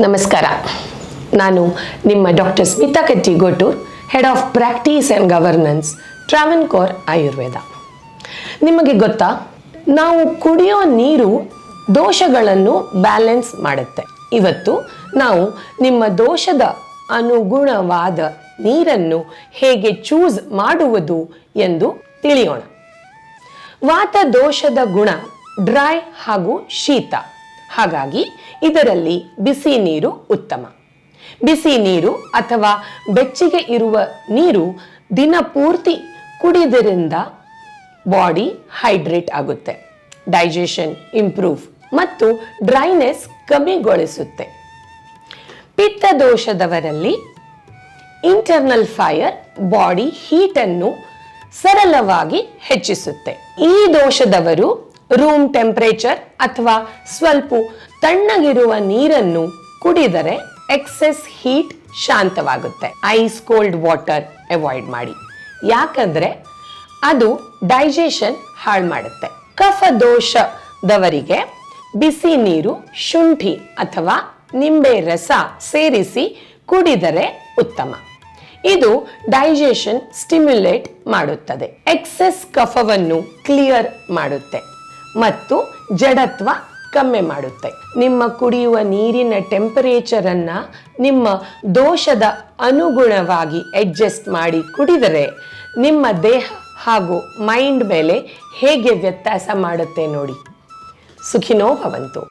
ನಮಸ್ಕಾರ. ನಾನು ನಿಮ್ಮ doctor Smita Kattigotur, head of practice and governance, Travancore Ayurveda. ನಿಮಗೆ ಗೊತ್ತಾ, ನಾವು ಕುಡಿಯೋ ನೀರು ದೋಷಗಳನ್ನು ಬ್ಯಾಲೆನ್ಸ್ ಮಾಡುತ್ತೆ. ಇವತ್ತು ನಾವು ನಿಮ್ಮ ದೋಷದ ಅನುಗುಣವಾದ ನೀರನ್ನು ಹೇಗೆ ಚೂಸ್ ಮಾಡುವುದು ಎಂದು ತಿಳಿಯೋಣ. ವಾತ ದೋಷದ ಗುಣ ಡ್ರೈ ಹಾಗೂ ಶೀತ. ಹಾಗಾಗಿ ಇದರಲ್ಲಿ ಬಿಸಿ ನೀರು ಉತ್ತಮ. ಬಿಸಿ ನೀರು ಅಥವಾ ಬೆಚ್ಚಗೆ ಇರುವ ನೀರು ದಿನಪೂರ್ತಿ ಕುಡಿಯೋದ್ರಿಂದ ಬಾಡಿ ಹೈಡ್ರೇಟ್ ಆಗುತ್ತೆ, ಡೈಜೆಷನ್ ಇಂಪ್ರೂವ್ ಮತ್ತು ಡ್ರೈನೆಸ್ ಕಮ್ಮಿಗೊಳಿಸುತ್ತೆ. ಪಿತ್ತ ದೋಷದವರಲ್ಲಿ ಇಂಟರ್ನಲ್ ಫೈರ್ ಬಾಡಿ ಹೀಟನ್ನು ಸರಳವಾಗಿ ಹೆಚ್ಚಿಸುತ್ತೆ. ಈ ದೋಷದವರು ರೂಮ್ ಟೆಂಪರೇಚರ್ ಅಥವಾ ಸ್ವಲ್ಪ ತಣ್ಣಗಿರುವ ನೀರನ್ನು ಕುಡಿದರೆ ಎಕ್ಸೆಸ್ ಹೀಟ್ ಶಾಂತವಾಗುತ್ತೆ. ಐಸ್ ಕೋಲ್ಡ್ ವಾಟರ್ ಅವಾಯ್ಡ್ ಮಾಡಿ, ಯಾಕಂದ್ರೆ ಅದು ಡೈಜೆಷನ್ ಹಾಳು ಮಾಡುತ್ತೆ. ಕಫ ದೋಷದವರಿಗೆ ಬಿಸಿ ನೀರು, ಶುಂಠಿ ಅಥವಾ ನಿಂಬೆ ರಸ ಸೇರಿಸಿ ಕುಡಿದರೆ ಉತ್ತಮ. ಇದು ಡೈಜೆಷನ್ ಸ್ಟಿಮ್ಯುಲೇಟ್ ಮಾಡುತ್ತದೆ, ಎಕ್ಸೆಸ್ ಕಫವನ್ನು ಕ್ಲಿಯರ್ ಮಾಡುತ್ತೆ ಮತ್ತು ಜಡತ್ವ ಕಮ್ಮಿ ಮಾಡುತ್ತೆ. ನಿಮ್ಮ ಕುಡಿಯುವ ನೀರಿನ ಟೆಂಪರೇಚರ್ ಅನ್ನ ನಿಮ್ಮ ದೋಷದ ಅನುಗುಣವಾಗಿ ಅಡ್ಜಸ್ಟ್ ಮಾಡಿ ಕುಡಿದರೆ ನಿಮ್ಮ ದೇಹ ಹಾಗೂ ಮೈಂಡ್ ಮೇಲೆ ಹೇಗೆ ವ್ಯತ್ಯಾಸ ಮಾಡುತ್ತೆ ನೋಡಿ. ಸುಖಿನೋ ಭವಂತು.